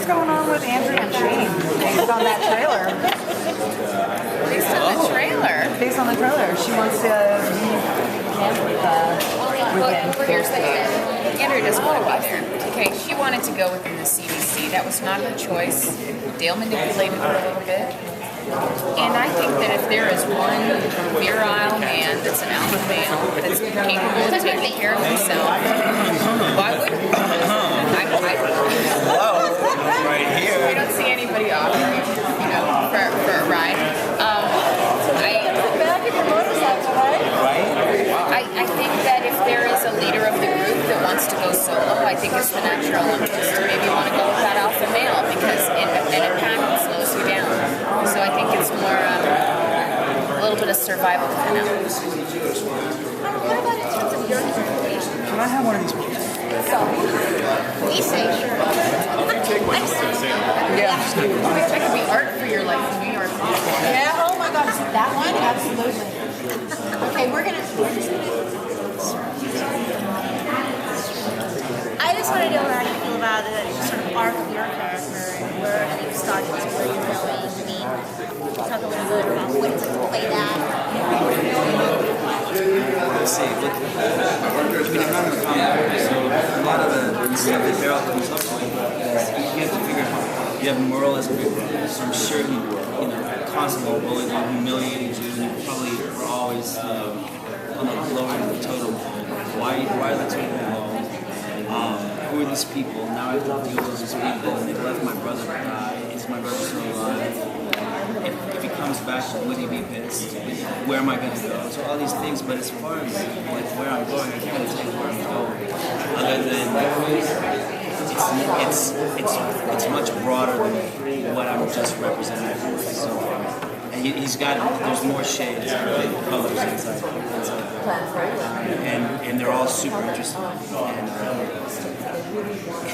what's going on with Andrew and Shane based on that trailer? Based on the trailer? Based on the trailer. She wants to Here's the thing. Andrew doesn't want to go there. Okay, she wanted to go within the CBC. That was not her choice. Dale manipulated her a little bit. And I think that if there is one virile man that's an alpha male that's capable of taking care of himself, why wouldn't he? Right here. We don't see anybody offering, for a ride. I think that if there is a leader of the group that wants to go solo, I think it's the natural impulse to maybe want to go with that alpha male because in a pack it slows you down. So I think it's more a little bit of survival for now. What about in terms of your interpretation? Can I have one of these please? We say sure. Yeah. That could be art for your life in New York. Yeah, oh my God, that one? Absolutely. Okay, I just want to know how you feel about the sort of arc of your character and where you've started to where you're going. I mean, talk a little bit about what it's like to play that. Let's see. Look, I'm not in the comic, so a lot of the stuff that Daryl comes up with, you have to figure out. You have Merle as a big brother, so I'm sure he, constantly bullied you, humiliated you, and you probably were always on the lower end of the totem. Why are the totem low? Who are these people? Now I have to deal with these people, and they left my brother to die. Is my brother still alive? If he comes back, would he be pissed? Where am I going to go? So all these things, but as far as where I'm going, I can't really tell you where I'm going. Other than it's much broader than what I'm just representing. So, and he's got there's more shades and colors inside. And they're all super interesting. And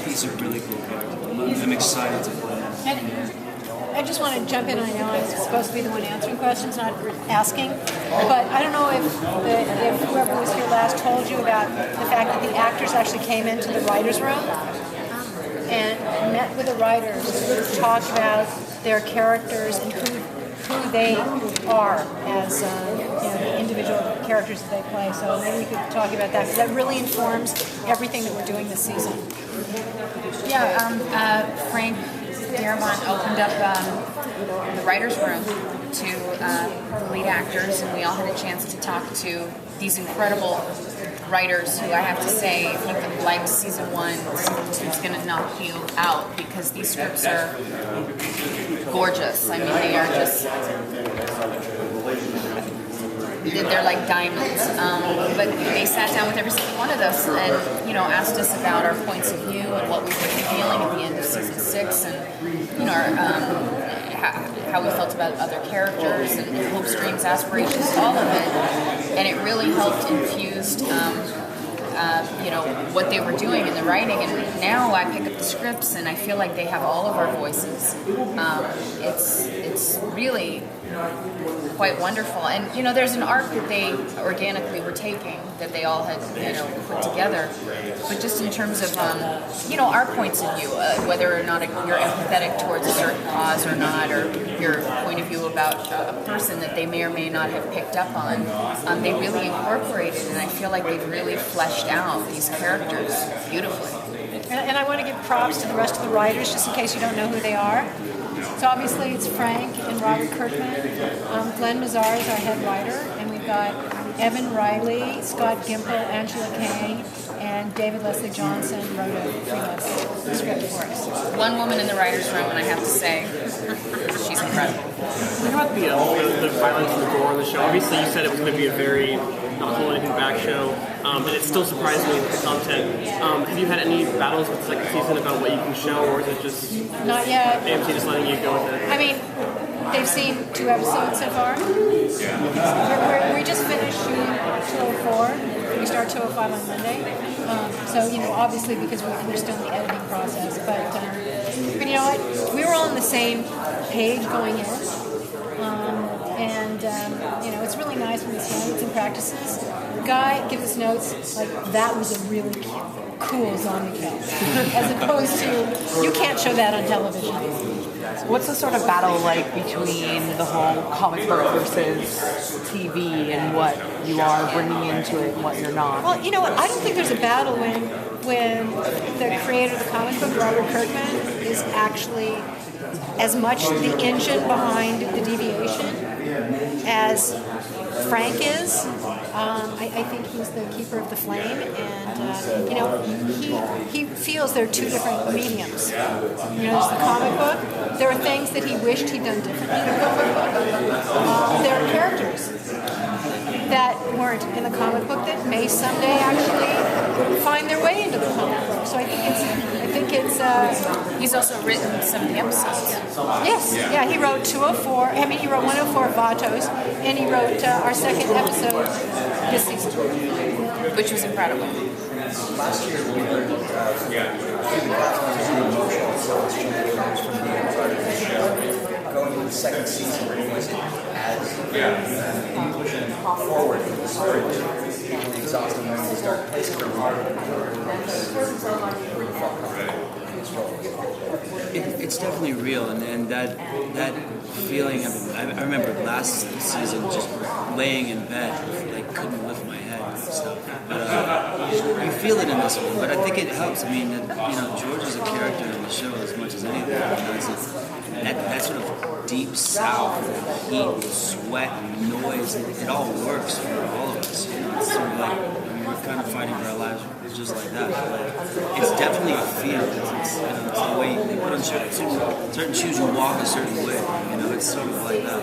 he's a really cool character. I'm excited to play him. I just want to jump in. I know I'm supposed to be the one answering questions, not asking. But I don't know if whoever was here last told you about the fact that the actors actually came into the writer's room and met with the writers to talk about their characters and who they are as the individual characters that they play. So maybe we could talk about that because that really informs everything that we're doing this season. Yeah, Frank Darabont opened up the writer's room to the lead actors, and we all had a chance to talk to these incredible writers who I have to say, if you liked season 1, season 2 is going to knock you out because these scripts are gorgeous. I mean, they are just... They're like diamonds, but they sat down with every single one of us and asked us about our points of view and what we were feeling at the end of season 6, and how we felt about other characters and hopes, dreams, aspirations, all of it, and it really helped infuse what they were doing in the writing. And now I pick up the scripts and I feel like they have all of our voices. It's really quite wonderful. And there's an arc that they organically were taking that they all had put together. But just in terms of our points of view, whether or not you're empathetic towards a certain cause or not, or your point of view about a person that they may or may not have picked up on, they really incorporated, and I feel like they've really fleshed out these characters beautifully. And I want to give props to the rest of the writers, just in case you don't know who they are. So obviously it's Frank and Robert Kirkman. Glenn Mazzar is our head writer, and we've got Evan Riley, Scott Gimple, Angela Kang, and David Leslie Johnson wrote a script for us. One woman in the writer's room, and I have to say, she's incredible. What about the violence and the gore on the show? Obviously, you said it was going to be a very not hold anything back show, and it still surprised me with the content. Have you had any battles with the second season about what you can show, or is it just not yet? AMC just letting you go with it? I mean, they've seen 2 episodes so far. We just finished shooting 204. We start 205 on Monday. So obviously because we're still in the editing process, but you know what? We were all on the same page going in. It's really nice when we see notes and practices. The guy gives us notes like, that was a really cool zombie kills, as opposed to, you can't show that on television. What's the sort of battle like between the whole comic book versus TV and what you are bringing into it and what you're not? Well, you know what? I don't think there's a battle when the creator of the comic book, Robert Kirkman, is actually as much the engine behind the deviation as Frank is. I think he's the keeper of the flame, and you know, he feels there are two different mediums. You know, there's the comic book. There are things that he wished he'd done differently in the comic book. There are characters that weren't in the comic book that may someday actually find their way into the comic book. So I think it's. He's also written some of the episodes. Yes, yeah, he wrote 204. I mean, he wrote 104 Vatos, and he wrote our second episode this season, Which was incredible. Last year we heard going into the second season was as pushing forward in the story. The exhausting ones to start placing them it's definitely real, and that feeling of, I remember last season just laying in bed, like couldn't lift my head and stuff. But you feel it in this one. But I think it helps. I mean, George is a character in the show as much as anything. That sort of deep south, heat, sweat, and noise, it all works for all of us. It's sort of like, we're kind of fighting for our lives just like that. But it's definitely a feel. It's the way you put on certain shoes, you walk a certain way. It's sort of like that.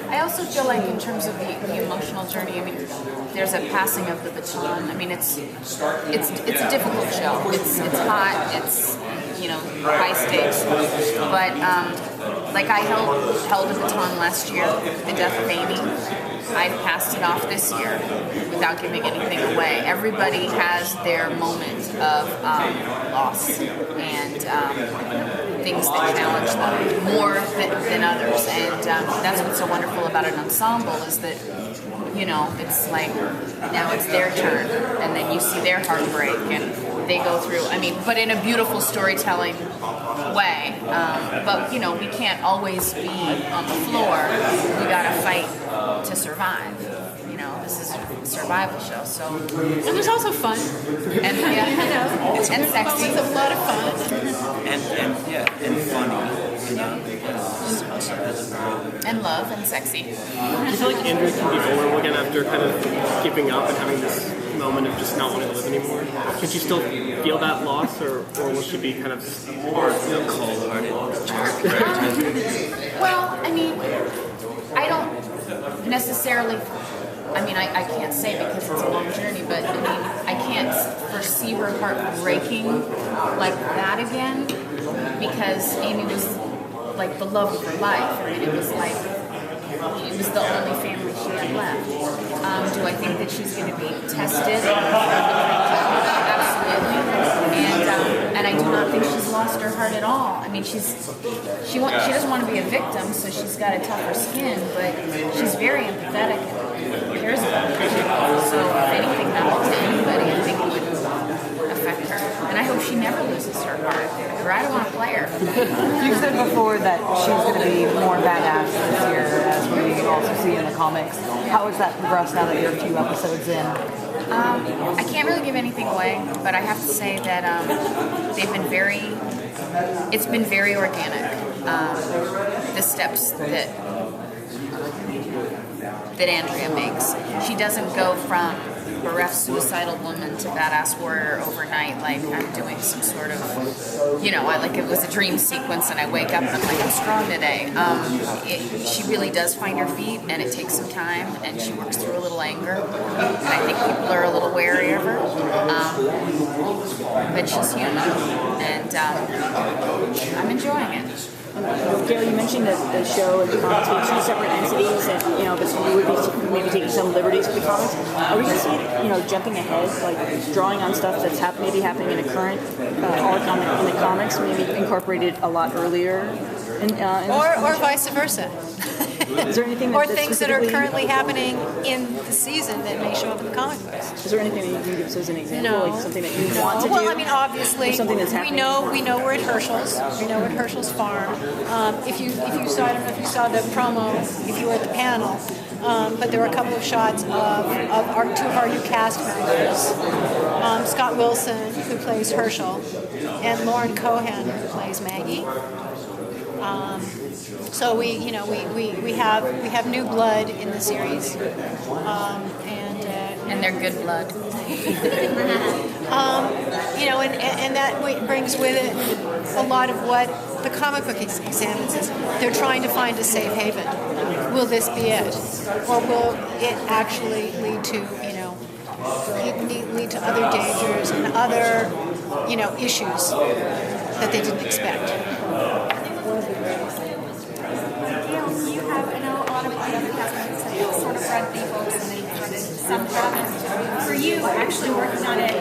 I also feel like in terms of the emotional journey, I mean, there's a passing of the baton. I mean, it's a difficult show. It's hot. It's high stakes. But like I held a baton last year, the death of Amy. I've passed it off this year without giving anything away. Everybody has their moment of loss and things that challenge them more than others. And that's what's so wonderful about an ensemble is that, it's like now it's their turn. And then you see their heartbreak and they go through, but in a beautiful storytelling way. But, we can't always be on the floor. We got to fight to survive. This is a survival show, so. And there's also fun. And and sexy. It's a lot of fun. And funny. And love and sexy. Do you feel like Andrea can be vulnerable again after kind of giving up and having this moment of just not wanting to live anymore? Can she still feel that loss, or will she be kind of hard, cold-hearted? Well, I don't necessarily. I can't say because it's a long journey, but I can't foresee her heart breaking like that again because Amy was like the love of her life. It was the only family she had left. Do I think that she's going to be tested? Absolutely. And I do not think she's lost her heart at all. She doesn't want to be a victim, so she's got a tougher skin, but she's very empathetic and cares about people. So if anything happens to anybody, I think it would affect her. And I hope she never loses her heart, or I don't want to play her. You said before that she's going to be more badass this year, as we also see in the comics. How has that progressed now that you're a few episodes in? I can't really give anything away, but I have to say that it's been very organic. The steps that Andrea makes. She doesn't go from bereft suicidal woman to badass warrior overnight like I'm doing some sort of, it was a dream sequence and I wake up and I'm like, I'm strong today. She really does find her feet and it takes some time and she works through a little anger and I think people are a little wary of her. But she's human and I'm enjoying it. Gail, you mentioned that the show and the comics were two separate entities, and but we would be maybe taking some liberties with the comics. Are we going to see jumping ahead, like drawing on stuff that's maybe happening in a current arc in the comics, maybe incorporated a lot earlier, or vice versa? Is there anything or that things that are specifically- currently happening in the season that may show up in the comic books. Is there anything that you can give us as an example, No. like something that you want to do? Well, I mean, obviously, Or something that's we happening? know we're at Herschel's. We know we're at Herschel's farm. If you saw, I don't know if you saw the promo, if you were at the panel, but there were a couple of shots of two of our new cast members, Scott Wilson, who plays Herschel, and Lauren Cohan, who plays Maggie. So we have new blood in the series, And they're good blood. and that brings with it a lot of what the comic book examines. They're trying to find a safe haven. Will this be it, or will it actually lead to lead to other dangers and other issues that they didn't expect? You have, I know a lot of the other cast members have sort of read the books and they've started some drafts. For you, actually working on it,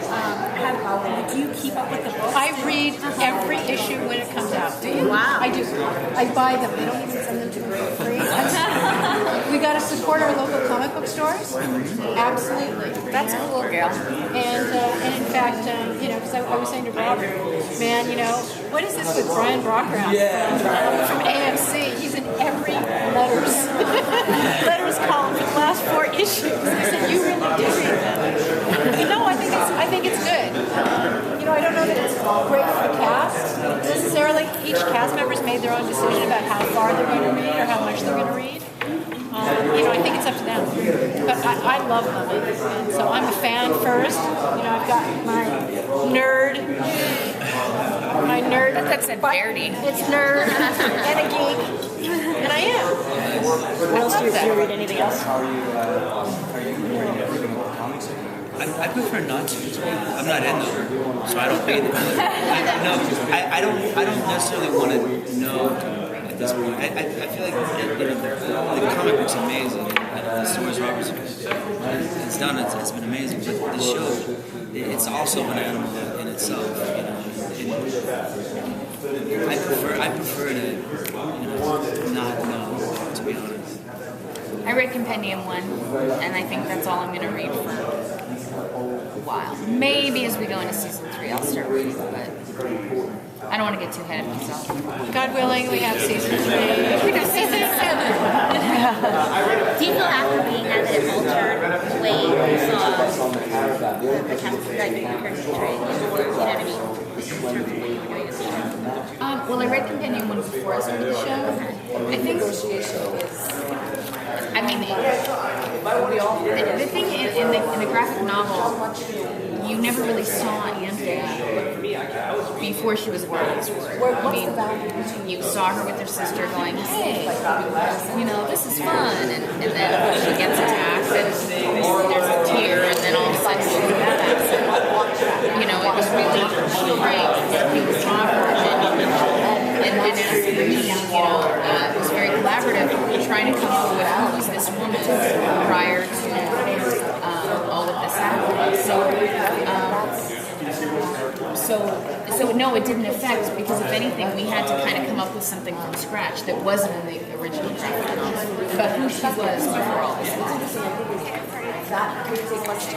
do you keep up with the books? I read every issue when it comes out. Do you? Wow. I do. I buy them. They don't even send them to me for free. We got to support our local comic book stores. Absolutely. That's cool, girl. And in fact, because I was saying to Robert, man, what is this with Brian Brockround from AMC? He's in every letters column for the last 4 issues. I said, you really do read them. I think it's good. I don't know that it's great for the cast necessarily. Each cast member's made their own decision about how far they're going to read or how much they're going to read. I think it's up to them. But I love them. And so I'm a fan first. I've got my nerd. That said Verity. It's nerd and a geek. And I am. What else do you read? Anything else? I prefer not to. I'm not in them, so I don't read them. I don't necessarily want to know at this point. I feel like the comic book's amazing. The stories Robert's has done it's been amazing. But the show, it's also an animal in itself. I prefer to not know, to be honest. I read Compendium 1, and I think that's all I'm going to read for a while. Maybe as we go into season 3, I'll start reading, but I don't want to get too ahead of myself. God willing, we have season 3. We do season 7. Do you feel after being at it altered the way you saw the cast, like the character portrayed? You know what I mean? In terms of the way you were doing the show. Well, I read Compendium 1 before I started the show. I think the thing in the graphic novel, you never really saw Andrea before she was born. You saw her with her sister going, hey, this is fun, and then she gets attacked, and there's a tear, and then all of a sudden she's badass. It was really great working with Robert, and as for me, it was very collaborative, trying to come up with who was this woman prior to all of this happening. So no, it didn't affect, because if anything, we had to kind of come up with something from scratch that wasn't in the original graphic novel, but who she was before all this happened.